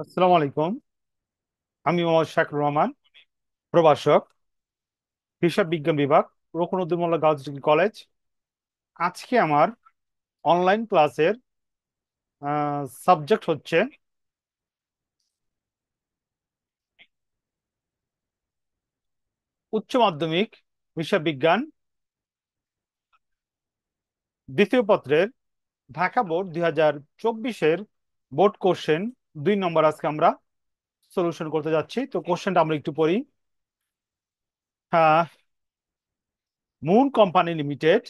আসসালামু আলাইকুম। আমি মোহাম্মদ শাকরুর রহমান, প্রভাষক, হিসাব বিজ্ঞান বিভাগ, রকুনুদ্দিন গার্লস ডিগ্রি কলেজ। আজকে আমার অনলাইন ক্লাসের সাবজেক্ট হচ্ছে উচ্চ মাধ্যমিক হিসাব বিজ্ঞান দ্বিতীয় পত্রের ঢাকা বোর্ড 2024-এর বোর্ড কোশ্চেন 2 নম্বর আজকে আমরা সলিউশন করতে যাচ্ছি। তো কোশ্চেনটা আমরা একটু পড়ি। আহ, মুন কোম্পানি লিমিটেড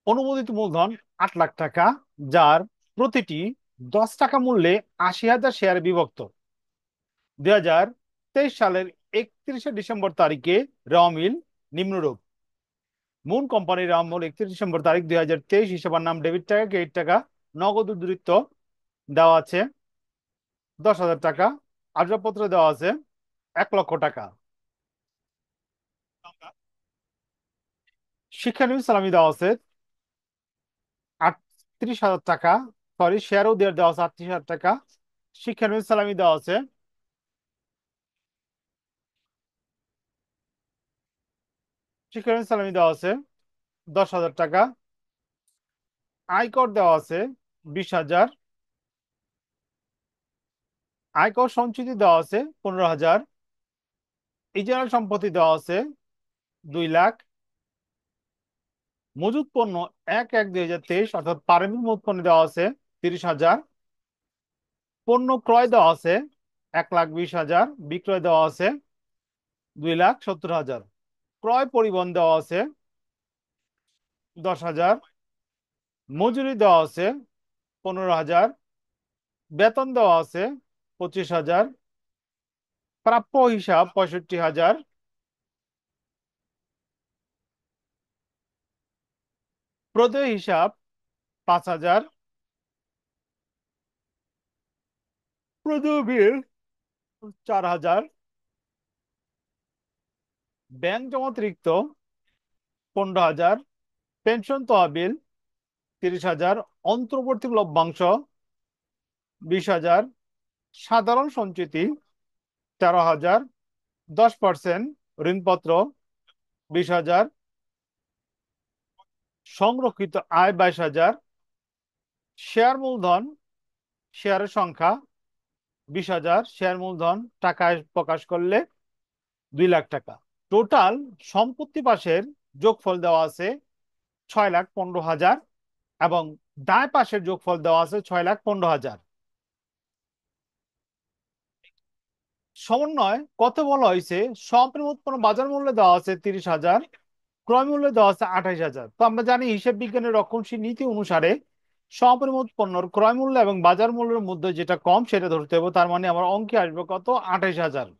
অনুমোদিত মূলধন 8 লাখ টাকা, যার প্রতিটি 10 টাকা মূল্যে 80,000 শেয়ারে বিভক্ত। 2023 সালের 31শে ডিসেম্বর তারিখে রেওয়ামিল নিম্নরূপ: মুন কোম্পানির আমল 31 ডিসেম্বর তারিখ 2023 হিসাবার নাম ডেবিট টাকা, ক্রেডিট টাকা, নগদ উদ্ধৃত দেওয়া আছে 10,000 টাকা, আসবাবপত্র দেওয়া আছে 1 লক্ষ টাকা। শিক্ষানবী সালামি দেওয়া আছে 38,000 টাকা। সরি, শেয়ারও দেওয়া দেওয়া আছে 38,000 টাকা। শিক্ষানবী সালামি দেওয়া আছে শিক্ষানবী সালামি দেওয়া আছে 10,000 টাকা। আয়কর দেওয়া আছে 20,000। আয়কর সঞ্চিতি দেওয়া আছে 15,000। ইজারা সম্পত্তি দেওয়া আছে 2 লাখ। মজুত পণ্য 1/1/2023 অর্থাৎ পারমিট মজুত পণ্য দেওয়া আছে 30,000। পণ্য ক্রয় দেওয়া আছে 1,20,000। বিক্রয় দেওয়া আছে 2,70,000। ক্রয় পরিবহন দেওয়া আছে 10,000। মজুরি দেওয়া আছে 15,000। বেতন দেওয়া আছে 25,000। প্রাপ্য হিসাব 65,000। প্রদেয় হিসাব 5,000। প্রদেয় বিল 4,000। ব্যাংক জমাতিরিক্ত 15,000। পেনশন তহবিল 30,000। অন্তর্বর্তী লভ্যাংশ 20,000। সাধারণ সঞ্চিতি 13,000। 10% ঋণপত্র 20,000। সংরক্ষিত আয় 22,000। শেয়ার মূলধন, শেয়ারের সংখ্যা 20,000। শেয়ার মূলধন টাকায় প্রকাশ করলে 2 লাখ টাকা। টোটাল সম্পত্তি পাশের যোগফল দেওয়া আছে 6,15,000 এবং দায় পাশের যোগফল দেওয়া আছে 6,15,000। সমন্বয় কত বলা হয়েছে? সম্পূর্ণ উৎপন্ন বাজার মূল্য দেওয়া আছে 30,000। ক্রয় মূল্য দেওয়া আছে 28,000। তো আমরা জানি হিসেব বিজ্ঞানের রক্ষণশীল নীতি অনুসারে সম্পরিমাণ পণ্যর ক্রয় মূল্য এবং বাজার মূল্যের মধ্যে যেটা কম সেটা ধরতে হবে। তার মানে আমার অঙ্কে আসবে কত? 28,000।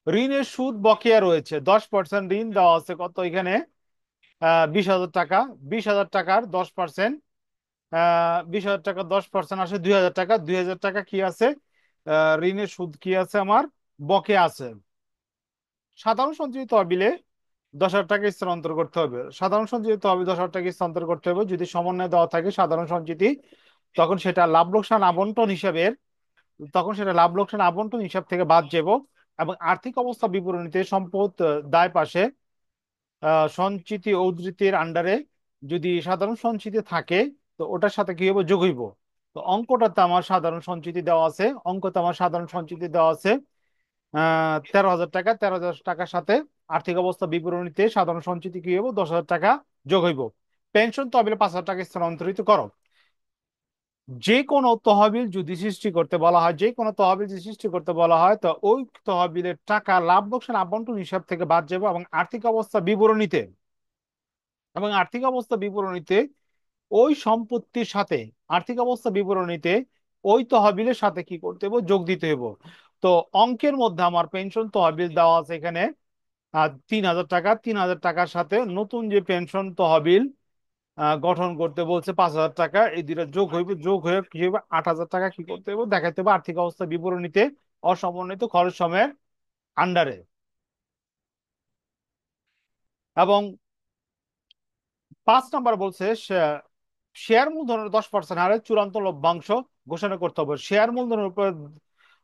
ঋণের সুদ বকেয়া রয়েছে 10%। ঋণ দেওয়া আছে কত এখানে? 20,000 টাকা। 20,000 টাকার 10%, 20,000 টাকা 10% আসে 2,000 টাকা। 2,000 টাকা কি আছে? ঋণের সুদ কি আছে আমার? বকেয়া আছে। সাধারণ সঞ্চয়ী তহবিলে 10,000 টাকা স্থানান্তর করতে হবে। সাধারণ সঞ্চিতি তহবিল 10,000 টাকা স্থানান্তর করতে হবে। যদি সমন্বয় দেওয়া থাকে সাধারণ সঞ্চিতি, তখন সেটা লাভ লোকসান আবন্টন হিসাবের তখন সেটা লাভ লোকসান আবন্টন হিসাব থেকে বাদ যাব। এবং আর্থিক অবস্থা বিবরণীতে সম্পদ দায় পাশে সঞ্চিতি ও উদ্ধৃতির আন্ডারে যদি সাধারণ সঞ্চিতি থাকে, তো ওটার সাথে কি হবে? যোগ হইব। তো অঙ্কটাতে আমার সাধারণ সঞ্চিতি দেওয়া আছে। অঙ্কতে আমার সাধারণ সঞ্চিতি দেওয়া আছে 13,000 টাকা। 13,000 টাকার সাথে আর্থিক অবস্থা বিবরণীতে সাধারণ সঞ্চিতি কি হইব? 10,000 টাকা যোগ হইব। পেনশন তহবিলে 5,000 টাকা স্থানান্তরিত করো। যে কোনো তহবিল যদি সৃষ্টি করতে বলা হয়, যে কোনো তহবিল যদি সৃষ্টি করতে বলা হয়, তো ওই তহবিলের টাকা লাভ লোকসান আবন্টন হিসাব থেকে বাদ যাবে এবং আর্থিক অবস্থা বিবরণীতে ওই সম্পত্তির সাথে আর্থিক অবস্থা বিবরণীতে ওই তহবিলের সাথে কি করতে হবে? যোগ দিতে হবে। তো অঙ্কের মধ্যে আমার পেনশন তহবিল দেওয়া আছে এখানে 3,000 টাকা। 3,000 টাকার সাথে নতুন যে পেনশন তহবিল গঠন করতে বলছে 5,000 টাকা, এই দুইটা যোগ হইবে। যোগ হয়ে কি হবে? 8,000 টাকা কি করতে হবে? দেখাতে হবে আর্থিক অবস্থা বিবরণীতে অসমন্বিত খরচ সময়ের আন্ডারে। এবং 5 নাম্বার বলছে শেয়ার মূলধনের 10% হারে চূড়ান্ত লভ্যাংশ ঘোষণা করতে হবে। শেয়ার মূলধনের উপর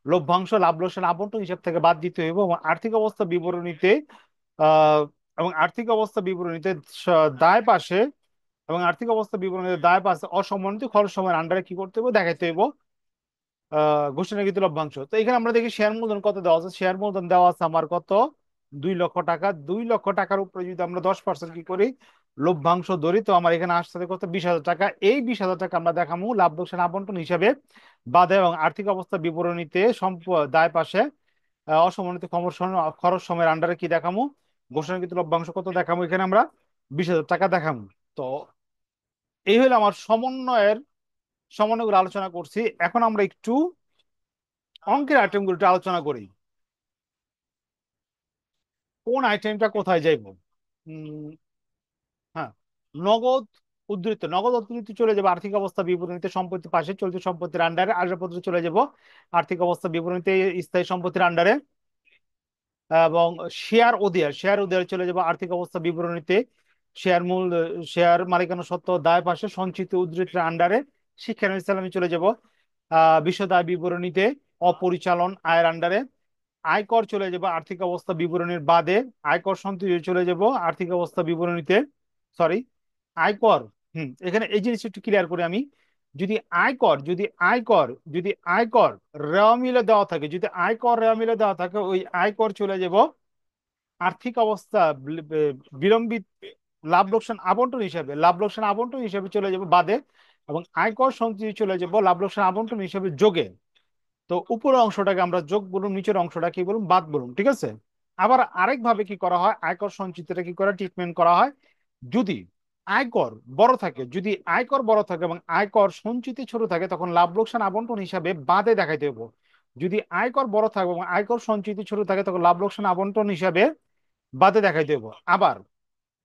লভ্যাংশ লাভ লোকসান আবন্টন হিসাব থেকে বাদ দিতে হইব, এবং আর্থিক অবস্থা বিবরণীতে আহ এবং আর্থিক অবস্থা বিবরণীতে দায় পাশে এবং আর্থিক অবস্থা বিবরণীতে দায় পাশে অসমন্বিত খরচ সময়ের আন্ডারে কি করতে হবে দেখাইতে হইব ঘোষণাকৃত লভ্যাংশ। তো এখানে আমরা দেখি শেয়ার মূলধন কত দেওয়া আছে। শেয়ার মূলধন দেওয়া আছে আমার কত, 2 লক্ষ টাকা। 2 লক্ষ টাকার উপরে যদি আমরা 10% কি করি লভ্যাংশ ধরি, তো আমার এখানে আসছে কত, 20,000 টাকা। এই 20,000 টাকা আমরা দেখাবো লাভ লোকসান আবন্টন হিসাবে বাদে, এবং আর্থিক অবস্থা বিবরণীতে দায় পাশে অসমন্বিত খরচ সময়ের আন্ডারে কি দেখামু ঘোষণাকৃত লভ্যাংশ কত দেখামু, এখানে আমরা 20,000 টাকা দেখামু। তো এই হলো আমার সমন্বয়গুলো আলোচনা করছি। এখন আমরা একটু অঙ্কের আইটেমগুলো একটু আলোচনা করি। কোন আইটেমটা কোথায় যাইব? উম, হ্যাঁ, নগদ নগদ উদ্ধৃতি চলে যাবে আর্থিক অবস্থা বিবরণীতে সম্পত্তি পাশে চলতি সম্পত্তির আন্ডারে। আসবাবপত্র চলে যাব আর্থিক অবস্থা বিবরণীতে স্থায়ী সম্পত্তির আন্ডারে। এবং শেয়ার ওদিয়ার চলে যাবে আর্থিক অবস্থা বিবরণীতে শেয়ার মালিকানা সত্ত্ব দায় পাশে সঞ্চিত উদ্ধৃতির আন্ডারে। শিক্ষানবিশ সালামী চলে যাব বিশদ আয় বিবরণীতে অপরিচালন আয়ের আন্ডারে। আয়কর চলে যাব আর্থিক অবস্থা বিবরণীর বাদে। আয়কর সন্ততি চলে যাব আর্থিক অবস্থা বিবরণীতে, সরি আয়কর, এখানে এই জিনিসটা একটু ক্লিয়ার করে আমি। যদি আয়কর রেওয়া মিলে দেওয়া থাকে, যদি আয়কর রেওয়া মিলে দেওয়া থাকে, ওই আয়কর চলে যাব আর্থিক অবস্থা বিলম্বিত লাভ লোকসান আবন্টন হিসাবে চলে যাব বাদে, এবং আয়কর সঞ্চিতি চলে যাব লাভ লোকসান আবন্টন হিসাবে যোগে। তো উপরের অংশটাকে আমরা যোগ বলুন, নিচের অংশটা কি বলুন, বাদ বলুন, ঠিক আছে। আবার আরেক ভাবে কি করা হয়, আয়কর সঞ্চিতিটা কি করে ট্রিটমেন্ট করা হয়, যদি আয়কর বড় থাকে এবং আয়কর সঞ্চিতি ছোট থাকে, তখন লাভ লোকসান আবন্টন হিসাবে বাদে দেখাইতে হবে। যদি আয়কর বড় থাকে এবং আয়কর সঞ্চিতি ছোট থাকে, তখন লাভ লোকসান আবন্টন হিসাবে বাদে দেখাইতে হবে। আবার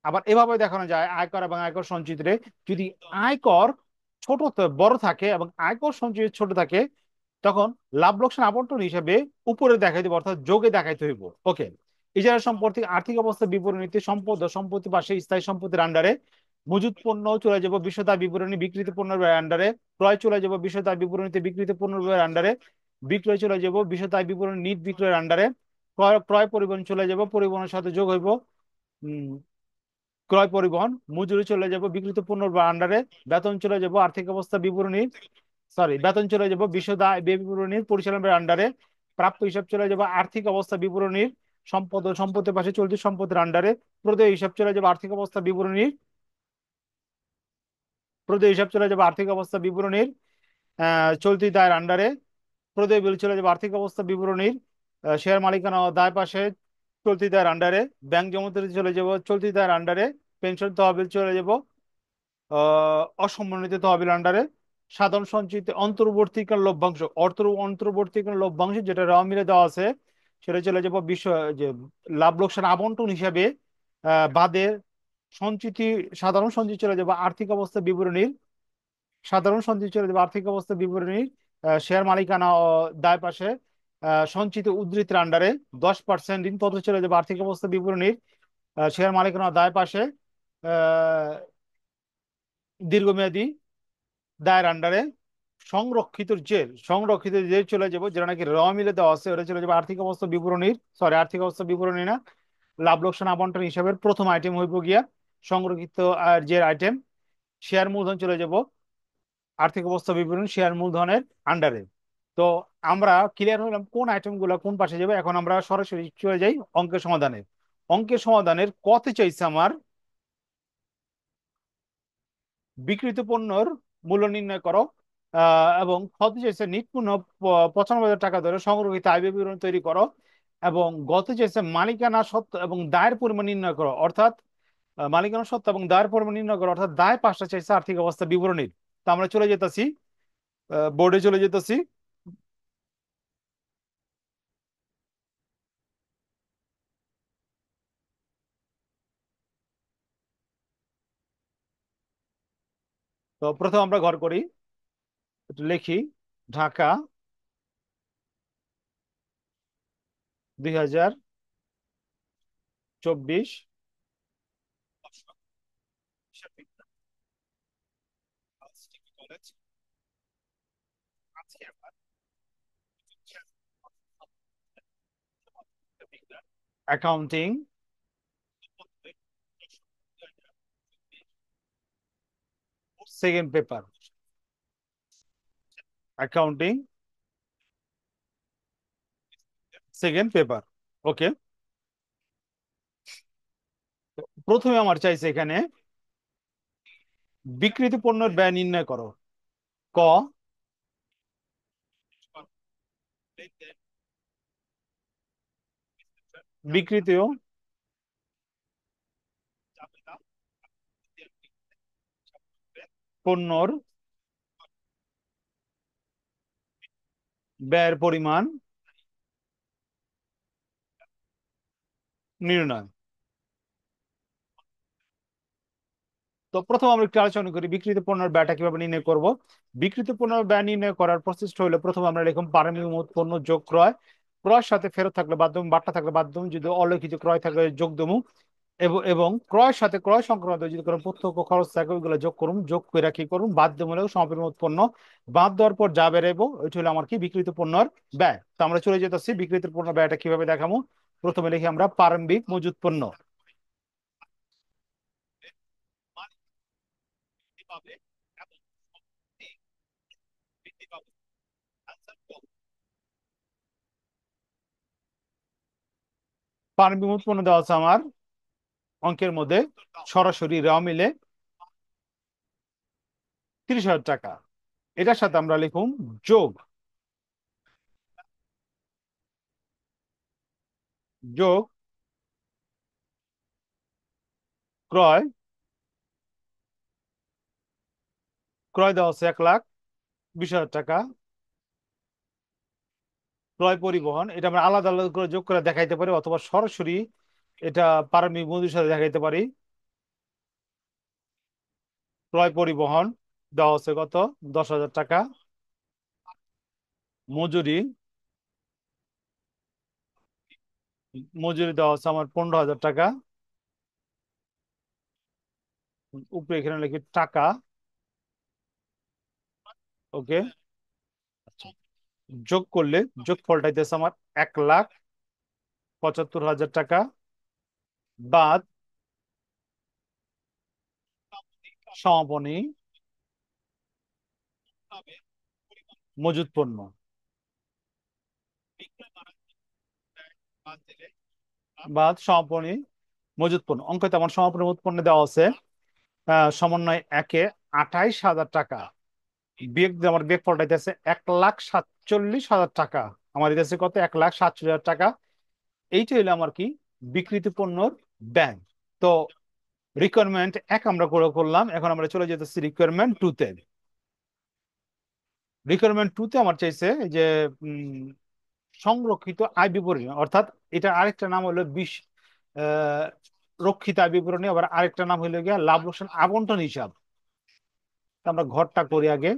আবার এভাবে দেখানো যায় আয়কর এবং আয়কর সঞ্চিতিরে, যদি আয়কর বড় থাকে এবং আয়কর সঞ্চিতি ছোট থাকে, তখন লাভ লোকসান আবন্টন হিসেবে উপরে দেখাই দেবো, অর্থাৎ যোগে দেখাইতে হইব। ওকে। ইজারা সম্পত্তি আর্থিক অবস্থা বিবরণীতে সম্পদ ও সম্পত্তি পাশে স্থায়ী সম্পত্তির আন্ডারে। মজুত পণ্য চলে যাব বিশদ আয় বিবরণী বিক্রিত পণ্যের আন্ডারে। ক্রয় চলে যাব বিশদ আয় বিবরণীতে বিক্রিত পণ্যের আন্ডারে। বিক্রয় চলে যাব বিশদ আয় বিবরণী নিট বিক্রয়ের আন্ডারে। ক্রয় ক্রয় পরিবহন চলে যাব পরিবহনের সাথে যোগ হইব ক্রয় পরিবহন। মজুরি চলে যাব বিক্রিত পণ্যের আন্ডারে। বেতন চলে যাব আর্থিক অবস্থা বিবরণী, বেতন চলে যাব বিশদ আয় ব্যয় বিবরণীর পরিচালনার আন্ডারে। প্রাপ্য হিসাব চলে যাব আর্থিক অবস্থা বিবরণীর সম্পদ ও সম্পত্তির পাশে চলতি সম্পত্তির আন্ডারে। প্রদেয় হিসাব চলে যাব আর্থিক অবস্থা বিবরণীর আর্থিক অবস্থা বিবরণীর চলতি দায়ের আন্ডারে। প্রদেয় বিল চলে যাব আর্থিক অবস্থা বিবরণীর শেয়ার মালিকানা ও দায় পাশে চলতি দায়ের আন্ডারে। ব্যাংক জমাতে চলে যাব চলতি দায়ের আন্ডারে। পেনশন তহবিল চলে যাব অসম্মানিত তহবিল আন্ডারে। সাধারণ সঞ্চিত অন্তর্বর্তীকালীন লভ্যাংশ অন্তর্বর্তীকালীন লভ্যাংশ যেটা র মিলে দেওয়া আছে, সেটা চলে যাব যে লাভ লোকসান আবন্টন হিসাবে বাদে। সঞ্চিতি সাধারণ সঞ্চিতি চলে যাব আর্থিক অবস্থা বিবরণীর শেয়ার মালিকানা ও দায় পাশে সঞ্চিত উদ্ধৃতির আন্ডারে। 10% ঋণপত্র চলে যাবে আর্থিক অবস্থা বিবরণীর শেয়ার মালিকানা ও দায় পাশে দীর্ঘমেয়াদী দায়ের আন্ডারে। সংরক্ষিত জের চলে যাব, যেটা নাকি র মিলে দেওয়া আছে, ওটা চলে যাবে আর্থিক অবস্থা বিবরণী না, লাভ লোকসান আবন্টন হিসাবের প্রথম আইটেম হইব গিয়া সংরক্ষিত জের আইটেম। শেয়ার মূলধন চলে যাব আর্থিক অবস্থা বিবরণী শেয়ার মূলধনের আন্ডারে। তো আমরা ক্লিয়ার হলাম কোন আইটেম গুলা কোন পাশে যাবে। এখন আমরা সরাসরি চলে যাই অঙ্কের সমাধানের কত চাইছে আমার, বিক্রিত পণ্যর মূল্য নির্ণয় করো। এবং ক্ষতি চাইছে নিট পণ্য 95,000 টাকা ধরে সংগ্রহিত আয় ব্যয় বিবরণী তৈরি করো। এবং গত চাইছে মালিকানা সত্ত্ব এবং দায়ের পরিমাণ নির্ণয় করো, অর্থাৎ মালিকানা সত্ত্ব এবং দায়ের পরিমাণ নির্ণয় করো, অর্থাৎ দায় পাঁচটা চাইছে আর্থিক অবস্থা বিবরণীর। তো আমরা চলে যেতেছি বোর্ডে চলে যেতেছি। তো প্রথম আমরা ঘর করি, একটু লিখি Dhaka 2024। Accounting second paper. Accounting second paper. Okay. প্রথমে আমার চাইছে এখানে বিক্রিত পণ্যের ব্যয় নির্ণয় করো। ক, বিক্রিত পণ্যর ব্যয়ের পরিমাণ নির্ণয়। তো প্রথম আমরা একটু আলোচনা করি বিক্রিত পণ্যের ব্যয়টা কিভাবে নির্ণয় করব। বিক্রিত পণ্যের ব্যয় নির্ণয় করার প্রসেসটা হলো, প্রথমে আমরা লিখুন পারমিট পণ্য যোগ ক্রয়। ক্রয়ের সাথে ফেরত থাকলে বাদ দেবো, বাট্টা থাকলে বাদ দেবো, যদি অলিখিত ক্রয় থাকলে যোগ দেবো। এবং ক্রয়ের সাথে ক্রয় সংক্রান্ত যদি কোনো প্রত্যক্ষ খরচ থাকে ওইগুলো যোগ করুন, যোগ করে কি করুন, বাধ্যমূলক সমাপনী পণ্য বাদ দেওয়ার পর যা বেরোবো ওইটা হলো আমার কি বিক্রিত পণ্যের ব্যয়। তো আমরা চলে যেতেছি বিক্রিত পণ্য ব্যয়টা কিভাবে দেখাবো। প্রথমে লিখি আমরা প্রারম্ভিক মজুত পণ্য। প্রারম্ভিক মজুত পণ্য দেওয়া আছে আমার অঙ্কের মধ্যে সরাসরি র মিলে 30,000 টাকা। এটার সাথে আমরা লিখুন যোগ, যোগ ক্রয়। ক্রয় দেওয়া আছে 1,20,000 টাকা। ক্রয় পরিবহন এটা আমরা আলাদা আলাদা করে যোগ করে দেখাইতে পারি, অথবা সরাসরি এটা পারমিক বন্ধুর সাথে দেখাইতে পারি। ক্রয় পরিবহন দেওয়া আছে কত, 10,000 টাকা। মজুরি, মজুরি দেওয়া আছে আমার 15,000 টাকা। উপরে এখানে লিখি টাকা। ওকে। যোগ করলে যোগ ফলটাইতেছে আমার 1,75,000 টাকা। বাদ সমাপনী মজুত পণ্য। বাদ সমাপনী মজুত পণ্য। অঙ্কে আমার সমাপনী মজুত পণ্য দেওয়া আছে সমন্বয় একে 28,000 টাকা। বিয়োগ দিয়ে আমার বিয়োগ ফলটা দিতেছে 1,47,000 টাকা। আমার দিতেছে কত, 1,47,000 টাকা। এইটা হলো আমার কি বিক্রিত পণ্যর ব্যয়। তো রিকোয়ারমেন্ট এক আমরা করে করলাম, এখন আমরা চলে যেতেছি রিকোয়ারমেন্ট টু তে। রিকোয়ারমেন্ট টু তে আমার চাইছে যে উম, সংরক্ষিত আয় বিবরণী, অর্থাৎ এটা আরেকটা নাম হলো আহ, রক্ষিত আয় বিবরণী, আবার আরেকটা নাম হলো গিয়া লাভ লোকসান আবন্টন হিসাব। তো আমরা ঘরটা করি আগে।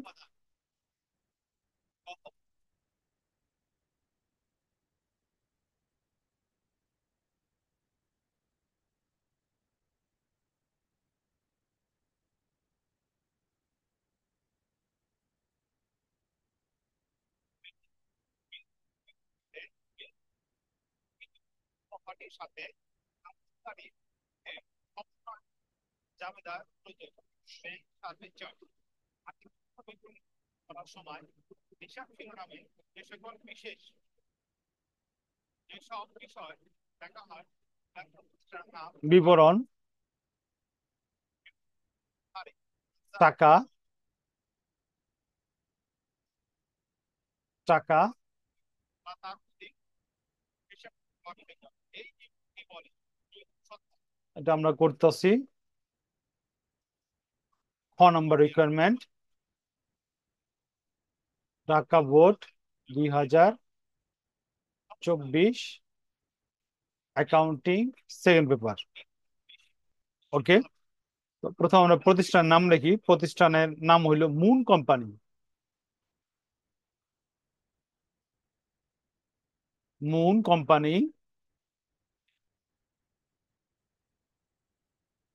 বিবরণ, টাকা, টাকা, এটা আমরা করতেছি। খ number requirement, Dhaka board 2024 accounting second paper. Okay. তো প্রথম আমরা প্রতিষ্ঠানের নাম লিখি, প্রতিষ্ঠানের নাম হইল moon company. Moon company,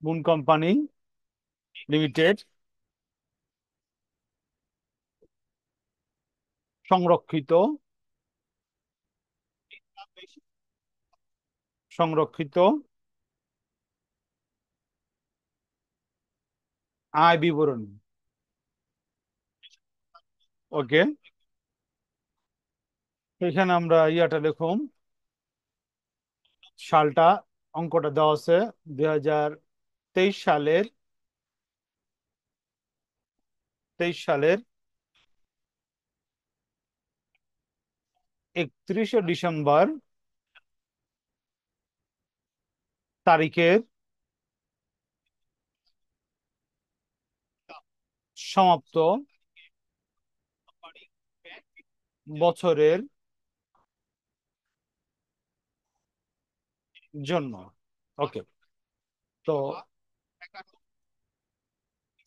moon company limited. সংরক্ষিত সংরক্ষিত আয় বিবরণী। ওকে, এখানে আমরা ইয়াটা লিখুন, সালটা, অঙ্কটা দেওয়া আছে 2023 সালের, 23 সালের 31শে ডিসেম্বর তারিখের সমাপ্ত বছরের জন্য। ওকে, তো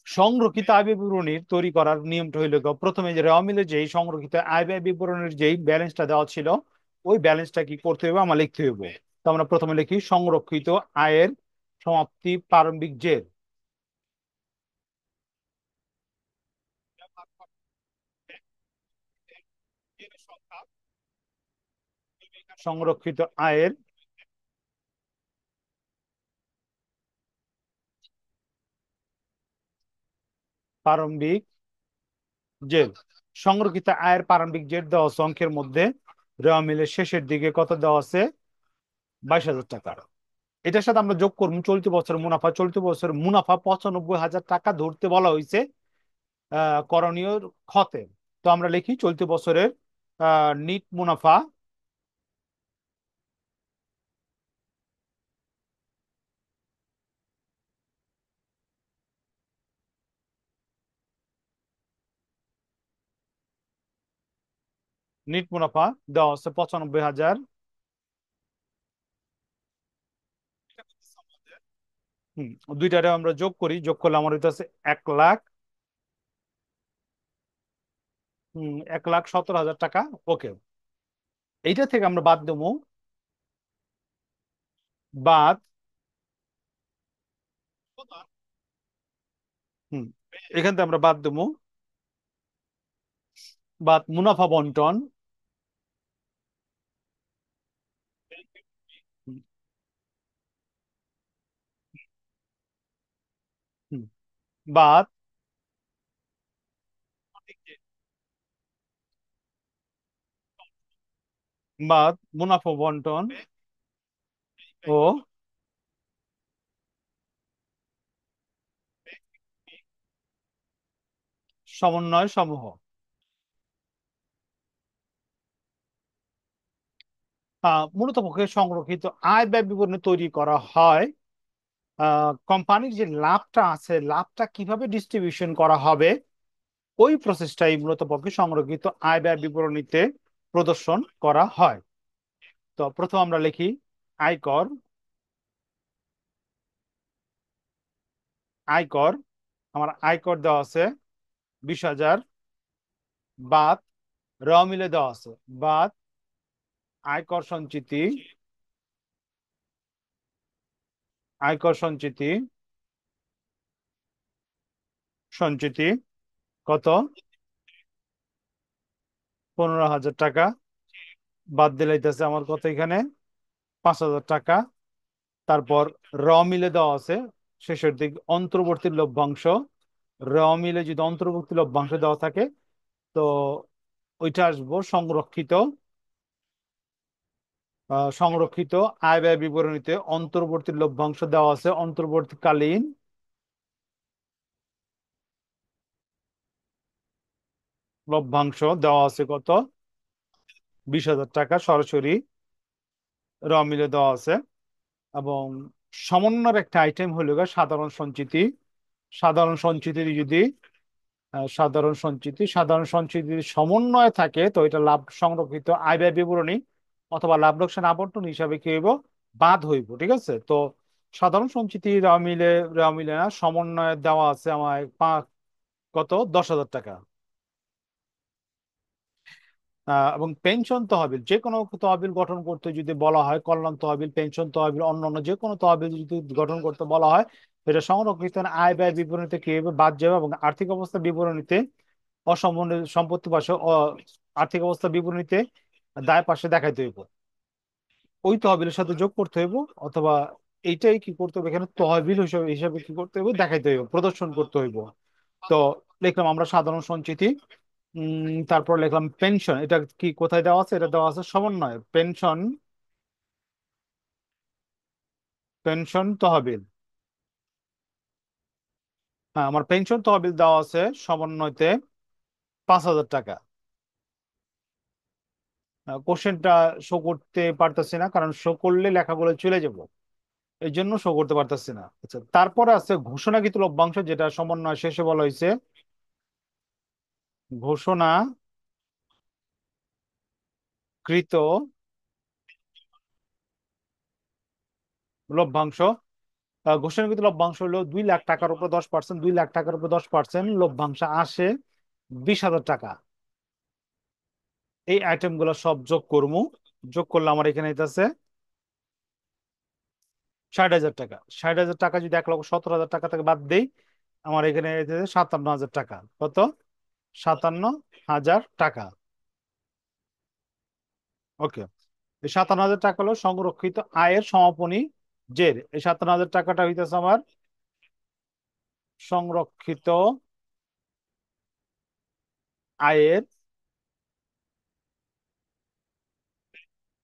সংরক্ষিত আয় ব্যয় বিবরণীর তৈরি করার নিয়মটা হইল গিয়ে, প্রথমে যে রেওয়া মিলে যেই সংরক্ষিত আয় ব্যয় বিবরণীর যেই ব্যালেন্সটা দেওয়া ছিল, ওই ব্যালেন্সটা কি করতে হবে, আমার লিখতে হবে। তো আমরা প্রথমে লিখি সংরক্ষিত আয়ের সমাপ্তি প্রারম্ভিক জের। সংরক্ষিত আয়ের প্রারম্ভিক জের। সংরক্ষিত আয়ের প্রারম্ভিক জের দেওয়া আছে অঙ্কের মধ্যে, রেওয়া মিলের শেষের দিকে কত দেওয়া আছে, 22,000 টাকা। এটার সাথে আমরা যোগ করবো চলতি বছর মুনাফা। চলতি বছর মুনাফা 95,000 টাকা ধরতে বলা হয়েছে করণীয় খতে। তো আমরা লিখি চলতি বছরের নিট মুনাফা, নিট মুনাফা দেওয়া আছে 95,000। হম, দুইটারে আমরা যোগ করি, যোগ করলে আমার হইতেছে 1 লাখ, 1,17,000 টাকা। ওকে, এইটা থেকে আমরা বাদ দেবো, বাদ, হম, এখান থেকে আমরা বাদ দেবো, বাদ মুনাফা বন্টন, হুম, হুম, বাদ, বাদ মুনাফা বন্টন ও সমন্বয় সমূহ। মূলত পক্ষে সংরক্ষিত আয় ব্যয় বিবরণী তৈরি করা হয় কোম্পানির যে লাভটা আছে, লাভটা কিভাবে ডিস্ট্রিবিউশন করা হবে, ওই প্রসেসটাই মূলত পক্ষে সংরক্ষিত আয় ব্যয় বিবরণীতে প্রদর্শন করা হয়। তো প্রথম আমরা লিখি আয়কর, আয়কর, আমার আয়কর দেওয়া আছে 20,000, বাদ, র মিলে দেওয়া আছে, বাদ আয়কর সঞ্চিতি, আয়কর সঞ্চিতি, সঞ্চিতি কত, 15,000 টাকা। বাদ দিলাইতেছে আমার কত এখানে, 5,000 টাকা। তারপর র মিলে দেওয়া আছে শেষের দিক অন্তর্বর্তী লভ্যাংশ। র মিলে যদি অন্তর্বর্তী লভ্যাংশ দেওয়া থাকে, তো ওইটা আসবো সংরক্ষিত, সংরক্ষিত আয় ব্যয় বিবরণীতে অন্তর্বর্তী লভ্যাংশ দেওয়া আছে, অন্তর্বর্তীকালীন লভ্যাংশ দেওয়া আছে কত, 20,000 টাকা সরাসরি র মিলে দেওয়া আছে। এবং সমন্বয়ের একটা আইটেম হলো গিয়ে সাধারণ সঞ্চিতি। সাধারণ সঞ্চিতি যদি সাধারণ সঞ্চিতি যদি সমন্বয় থাকে, তো এটা লাভ সংরক্ষিত আয় ব্যয় বিবরণী অথবা লাভ লোকসান আবন্টন হিসাবে কি হইব, বাদ হইব। ঠিক আছে, তো সাধারণ সঞ্চিতি রা মিলে না, সমন্বয়ে দেওয়া আছে আমার কত, 10,000 টাকা। এবং পেনশন তহবিল, যে কোনো তহবিল গঠন করতে যদি বলা হয়, কল্যাণ তহবিল, পেনশন তহবিল, অন্যান্য যে কোনো তহবিল যদি গঠন করতে বলা হয়, এটা সংরক্ষিত আয় ব্যয় বিবরণীতে কি হবে, বাদ যাবে। এবং আর্থিক অবস্থা বিবরণীতে অসমন্বিত সম্পত্তি পাশে আর্থিক অবস্থা বিবরণীতে দায় পাশে দেখাইতে হইব, ওই তহবিলের সাথে যোগ করতে হইব, অথবা এইটাই কি করতে হবে এখানে তহবিল হিসেবে হিসাবে কি করতে হইব, দেখাইতে হইব, প্রদর্শন করতে হইব। তো লিখলাম আমরা সাধারণ সঞ্চিতি। তারপর লিখলাম পেনশন, এটা কি কোথায় দেওয়া আছে? এটা দেওয়া আছে সমন্বয় পেনশন, পেনশন তহবিল। হ্যাঁ, আমার পেনশন তহবিল দেওয়া আছে সমন্বয়তে 5,000 টাকা। কোশ্চেনটা শো করতে পারতেছি না, কারণ শো করলে লেখাগুলো চলে যাব, এই জন্য শো করতে পারতেছি না। আচ্ছা, তারপরে আছে ঘোষণাকৃত লভ্যাংশ, যেটা সমন্বয় শেষে বলা হয়েছে ঘোষণাকৃত লভ্যাংশ। ঘোষণাকৃত লভ্যাংশ হলো 2 লাখ টাকার উপর 10%, 2 লাখ টাকার উপর 10% লভ্যাংশ আসে 20,000 টাকা। এই আইটেম গুলো সব যোগ করবো, যোগ করলে আমার এখানে আছে 60,000 টাকা। 60,000 টাকা যদি 1,17,000 টাকা থেকে বাদ দেই, আমার এখানে 57,000 টাকা। কত? 57,000 টাকা। ওকে, এই 57,000 টাকা হলো সংরক্ষিত আয়ের সমাপনী জের। এই 57,000 টাকাটা হইতেছে আমার সংরক্ষিত আয়ের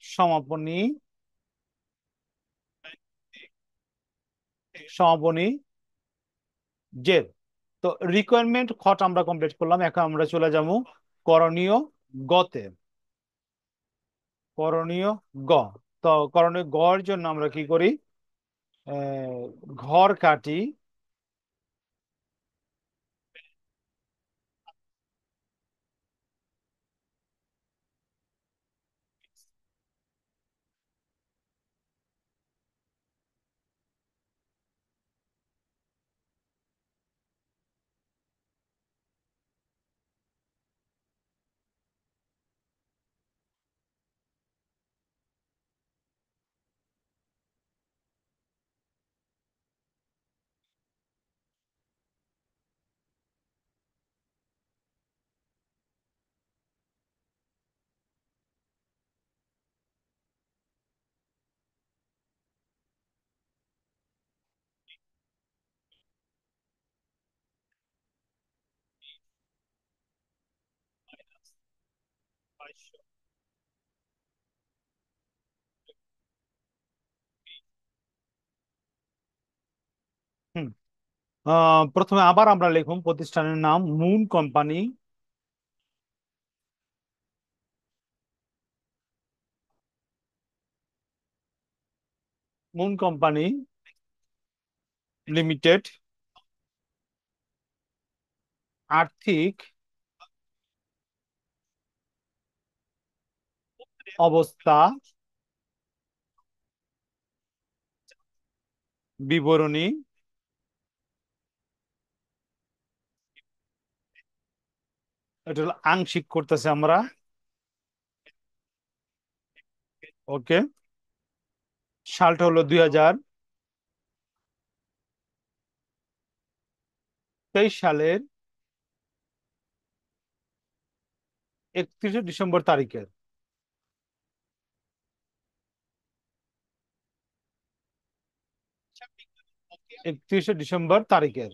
সমাপনী, সমাপনী জের। তো রিকোয়ারমেন্ট খট আমরা কমপ্লিট করলাম, এখন আমরা চলে যাবো করণীয় গতে। করণীয় গ। তো করণীয় গ এর জন্য আমরা কি করি? ঘর কাটি, হুম, প্রথমে আবার আমরা লিখুন প্রতিষ্ঠানের নাম moon company, moon company limited. আর্থিক অবস্থা বিবরণী, এটা হলো আংশিক করতেছে আমরা। ওকে, সালটা হলো 2023 সালের 31শে ডিসেম্বর তারিখের। 31শে ডিসেম্বর তারিখের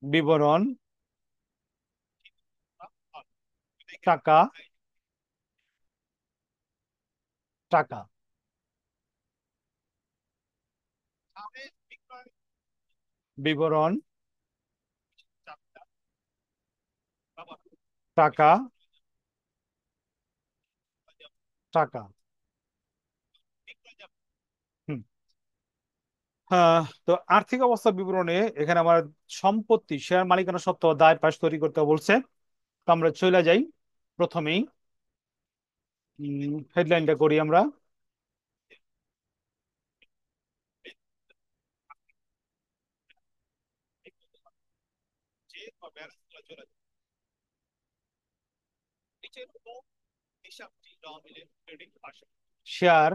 বিবরণ, টাকা, টাকা, বিবরণ, টাকা, টাকা। হুম। হ্যাঁ, তো আর্থিক অবস্থা বিবরণে এখানে আমার সম্পত্তি, শেয়ার মালিকানা সত্ত্ব ও দায় পাশ তৈরি করতে বলছে। তো আমরা চলে যাই, প্রথমেই হেডলাইনটা করি আমরা। শেয়ার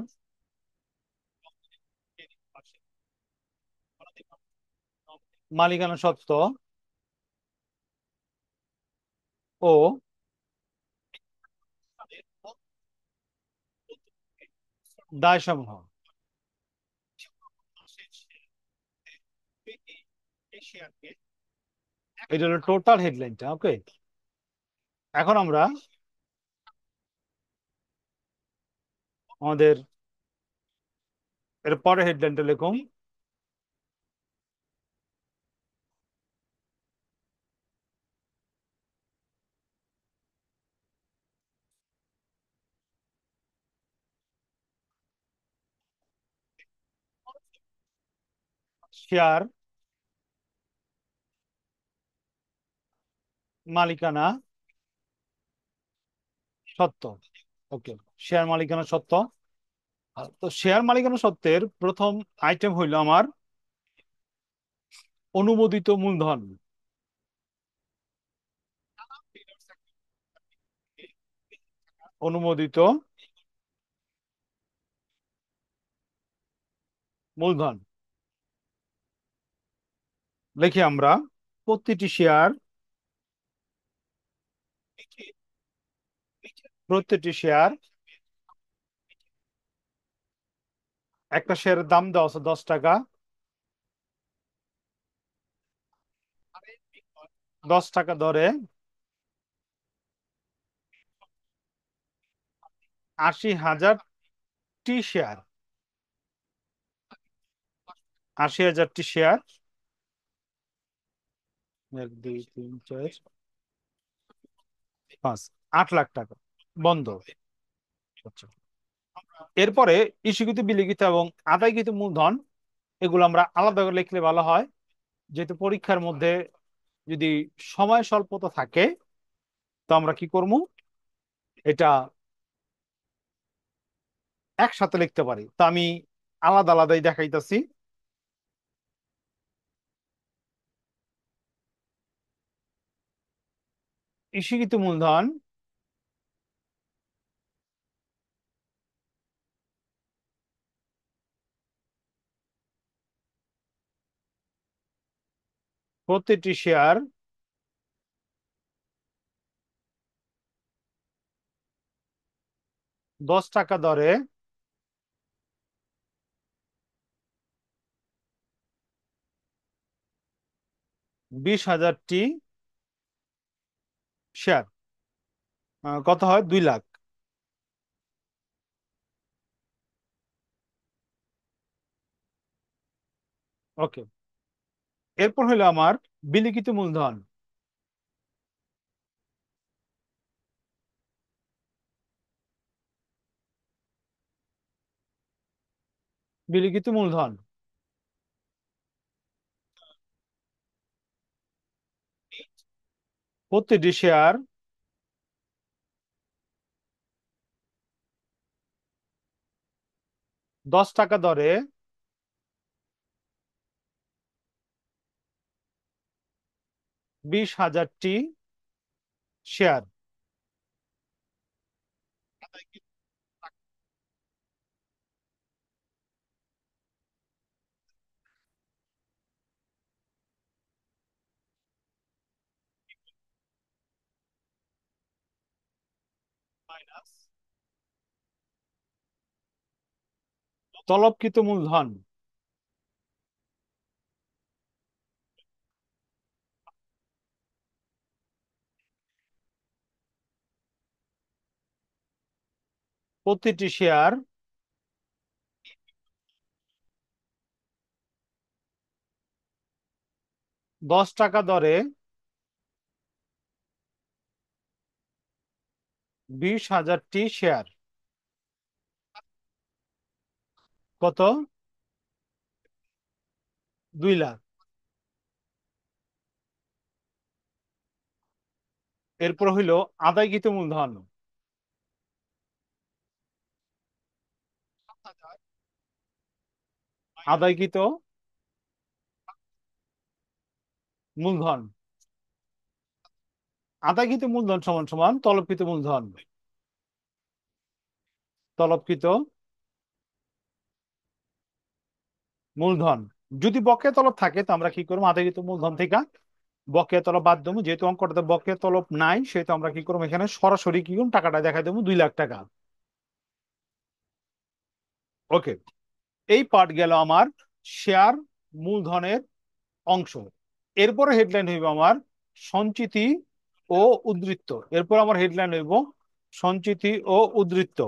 মালিকানা সত্ত্ব ও দায়সমূহ। এটা হলো টোটাল হেডলাইনটা। ওকে, এখন আমরা আমাদের এর পরে হেডলাইনটা লিখুন। শেয়ার মালিকানা সত্ত্ব। ওকে, শেয়ার মালিকানা সত্ত্ব। তো শেয়ার মালিকানা সত্ত্বের প্রথম আইটেম হইল আমার অনুমোদিত মূলধন। অনুমোদিত মূলধন লিখি আমরা প্রতিটি শেয়ার, প্রতিটি শেয়ার, একটা শেয়ারের দাম দেওয়া আছে 10 টাকা, 10 টাকা ধরে 80,000টি শেয়ার, 80,000টি শেয়ার, 1 2 3 4 5, 8 লাখ টাকা বন্ধ। আচ্ছা, এরপরে ইস্যুকৃত বিলিখিত এবং আদায়কৃত মূলধন, এগুলো আমরা আলাদা করে লিখলে ভালো হয়, যেহেতু পরীক্ষার মধ্যে যদি সময় স্বল্পতা থাকে তো আমরা কি করব, এটা একসাথে লিখতে পারি। তো আমি আলাদা আলাদাই দেখাইতেছি। ইস্যুকৃত মূলধন প্রতিটি শেয়ার 10 টাকা দরে 20,000টি শেয়ার, কত হয় 2 লাখ। ওকে, এরপর হলো আমার বিলিখিত মূলধন। বিলিখিত মূলধন প্রতিটি শেয়ার 10 টাকা দরে 20,000টি শেয়ার। তলবকৃত মূলধন প্রতিটি শেয়ার 10 টাকা দরে 20,000টি শেয়ার। কত? 2 লাখ। এরপর হইল আদায়কৃত মূলধন। আদায়কৃত মূলধন, আদায়কৃত মূলধন সমান সমান তলবকৃত মূলধন। তলবকৃত মূলধন যদি বকেয়া তলব থাকে তো আমরা কি করবো, আদায়কৃত মূলধন থেকে বকেয়া তলব বাদ দেবো। যেহেতু অঙ্কটাতে বকেয়া তলব নাই, সেহেতু আমরা কি করবো, এখানে সরাসরি কি করবো, টাকাটা দেখা দেবো 2 লাখ টাকা। ওকে, এই পার্ট গেল আমার শেয়ার মূলধনের অংশ। এরপরে হেডলাইন হইব আমার সঞ্চিতি ও উদ্ধৃত্ত। এরপর আমার হেডলাইন হইব সঞ্চিতি ও উদ্ধৃত্ত।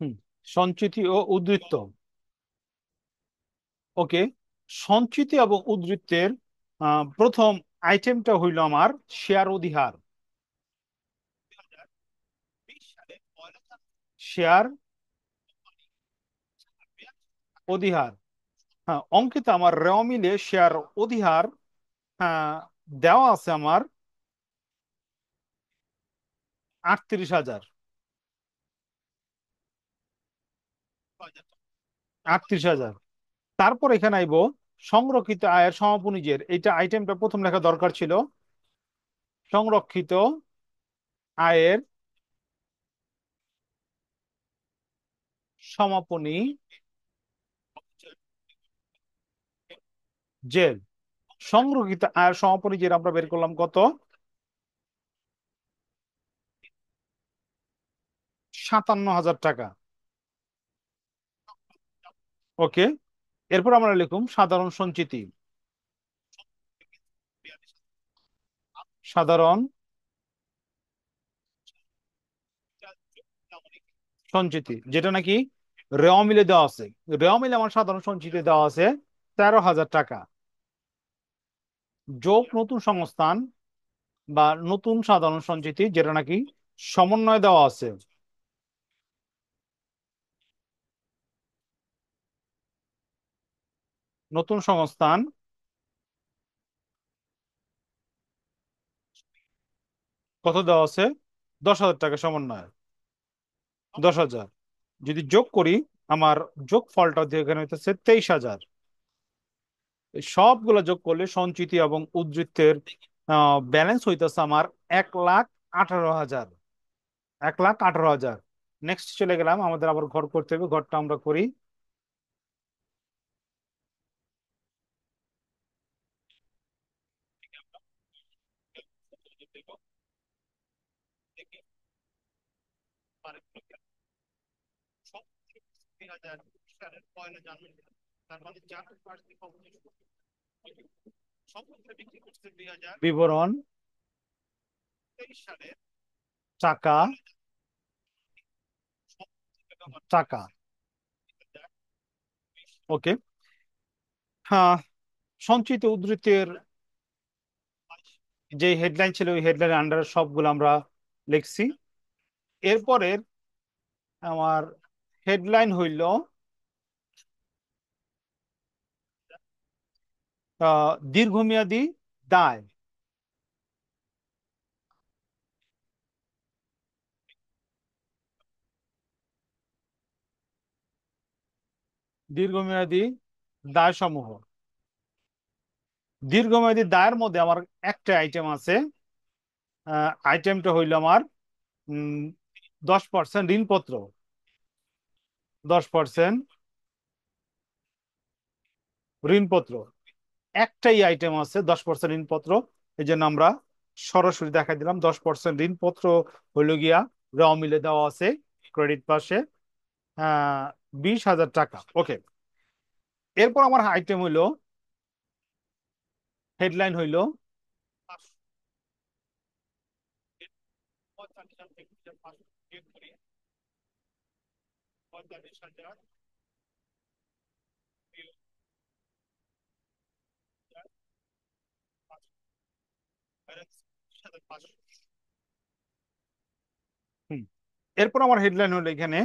হুম, সঞ্চিতি ও উদ্ধৃত্ত। ওকে, সঞ্চিতি এবং উদ্ধৃত্তের প্রথম আইটেমটা হইল আমার শেয়ার অধিহার। শেয়ার অধিহার, হ্যাঁ, অঙ্কিত আমার রেওয়া মিলে শেয়ার অধিহার, হ্যাঁ, দেওয়া আছে আমার 38,000। 38,000। তারপর এখানে আইবো সংরক্ষিত আয়ের সমাপনীজের, এইটা আইটেমটা প্রথম লেখা দরকার ছিল। সংরক্ষিত আয়ের সমাপনী জের। সংরক্ষিত আয়ের সমাপনী জের আমরা বের করলাম কত, 57,000 টাকা। ওকে, এরপর আমরা লিখুম সাধারণ সঞ্চিতি। সাধারণ সঞ্চিতি, যেটা নাকি রেওয়া মিলে দেওয়া আছে। রেওয়া মিলে আমার সাধারণ সঞ্চিতি দেওয়া আছে 13,000 টাকা, যোগ নতুন সংস্থান বা নতুন সাধারণ সঞ্চিতি, যেটা নাকি সমন্বয় দেওয়া আছে। নতুন সংস্থান কত দেওয়া আছে, 10,000 টাকা সমন্বয়, 10,000। যদি যোগ করি, আমার যোগ ফলটা এখানে হইতেছে 23,000। এই সবগুলো যোগ করলে সঞ্চিতি এবং উদ্ধৃত্তের ব্যালেন্স হইতেছে আমার 1,18,000। 1,18,000। নেক্সট চলে গেলাম, আমাদের আবার ঘর করতে হবে, ঘরটা আমরা করি। বিবরণ টাকা, টাকা। ওকে, হ্যাঁ, সঞ্চিত উদ্ধৃতের যে হেডলাইন ছিল ওই হেডলাইনের আন্ডারে সবগুলো আমরা লিখছি। এরপরের আমার হেডলাইন হইল দীর্ঘমেয়াদী দায়। দীর্ঘমেয়াদী দায় সমূহ। দীর্ঘমেয়াদী দায়ের মধ্যে আমার একটা আইটেম আছে। আইটেমটা হইল আমার 10% ঋণপত্র। 10% ঋণপত্র, একটাই আইটেম আছে 10% ঋণপত্র। এই জন্য আমরা সরাসরি দেখা দিলাম 10% ঋণপত্র হইল গিয়া র মিলে দেওয়া আছে ক্রেডিট পাশে 20,000 টাকা। ওকে, এরপর আমার আইটেম হইল, হেডলাইন হইল হুম, এরপর আমার হেডলাইন হলো এখানে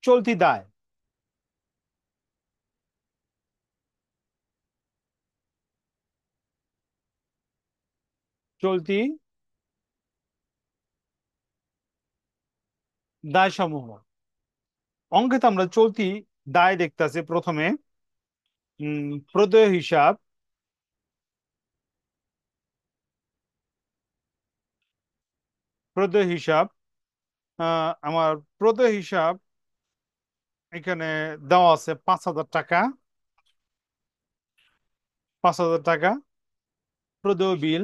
চলতি দায়। চলতি দায় সমূহ। অঙ্কে তো আমরা চলতি দায় দেখতেছি প্রথমে। প্রদেয় হিসাব, প্রদেয় হিসাব। আমার প্রদেয় হিসাব এখানে দেওয়া আছে 5,000 টাকা। 5,000 টাকা। প্রদেয় বিল,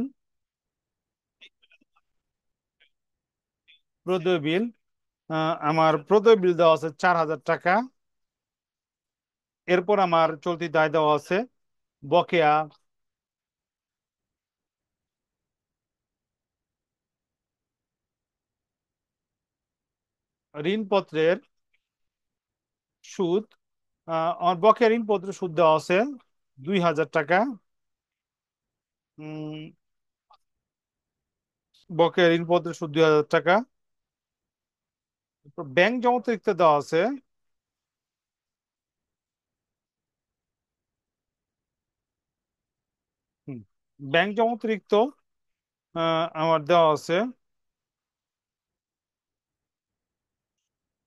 প্রদেয় বিল। আমার প্রদেয় বিল দেওয়া আছে 4,000 টাকা। এরপর আমার চলতি দায় দেওয়া আছে বকেয়া, ঋণপত্রের সুদ। আমার বকেয়া ঋণপত্রের সুদ দেওয়া আছে 2,000 টাকা। উম, বকেয়া ঋণপত্রের সুদ 2,000 টাকা। ব্যাংক জমাতিরিক্ত দেওয়া আছে। হুম, ব্যাংক জমাতিরিক্ত আমার দেওয়া আছে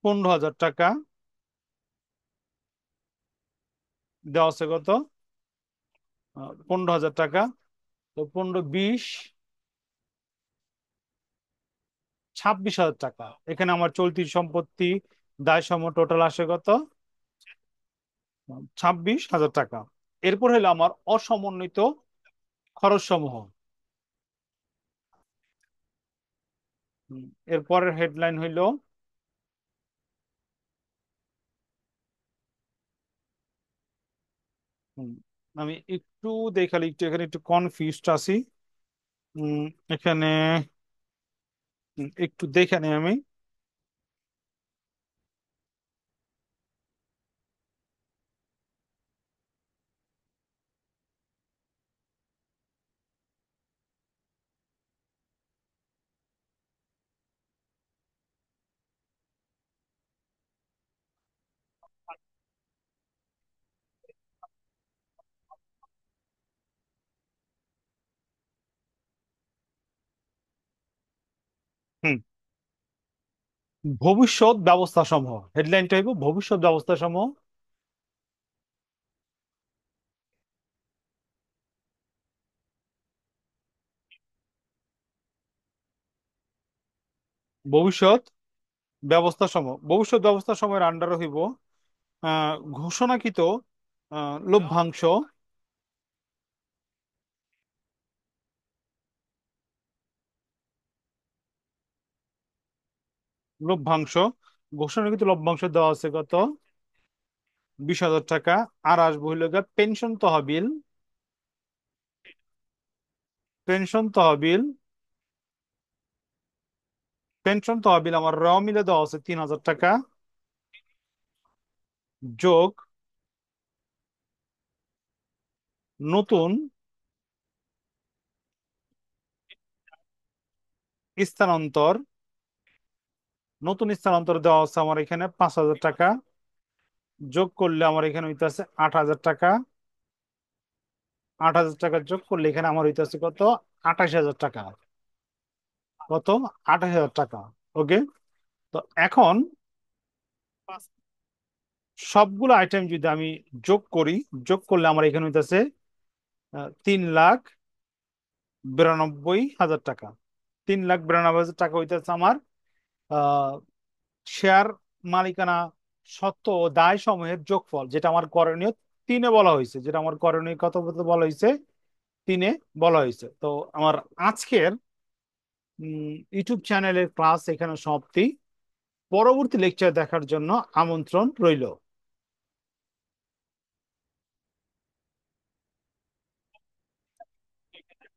15,000 টাকা। দেওয়া আছে কত? 15,000 টাকা। তো 15, 20, 26,000 টাকা। এখানে আমার চলতি সম্পত্তি দায় সম টোটাল আসে কত? 26,000 টাকা। এরপর হলো আমার অসমন্বিত খরচ সমূহ। এরপরের হেডলাইন হইল, হুম, আমি একটু দেখালি, একটু এখানে একটু কনফিউজড আছি। উম, এখানে একটু দেখে নেই আমি। হুম, ভবিষ্যৎ ব্যবস্থা সমূহ, হেডলাইনটা হইব ভবিষ্যৎ ব্যবস্থা সমূহ। ভবিষ্যৎ ব্যবস্থা সমূহ, ভবিষ্যৎ ব্যবস্থা সমূহের আন্ডারে হইব ঘোষণাকৃত লভ্যাংশ, লভ্যাংশ। ঘোষণাকৃত লভ্যাংশ দেওয়া আছে কত? 20,000 টাকা। আর আসবো হইল গিয়ে পেনশন তহবিল। পেনশন তহবিল, পেনশন তহবিল আমার র মিলে দেওয়া আছে 3,000 টাকা। যোগ নতুন স্থানান্তর, নতুন স্থানান্তর দেওয়া আছে আমার এখানে 5,000 টাকা। যোগ করলে আমার এখানে হইতেছে 8,000 টাকা। 8,000 টাকা যোগ করলে এখানে আমার হইতেছে কত? 28,000 টাকা। কত? 28,000 টাকা। ওকে। তো এখন সবগুলো আইটেম যদি আমি যোগ করি, যোগ করলে আমার এখানে হইতেছে 3,92,000 টাকা। 3,92,000 টাকা হইতেছে আমার আহ শেয়ার মালিকানা সত্ত্ব ও দায় সমূহের যোগফল, যেটা আমার করণীয় তিনে বলা হয়েছে, যেটা আমার করণীয় কত বলতে বলা হয়েছে? তিনে বলা হয়েছে। তো আমার আজকের ইউটিউব চ্যানেলের ক্লাস এখানে সমাপ্তি। পরবর্তী লেকচার দেখার জন্য আমন্ত্রণ রইল।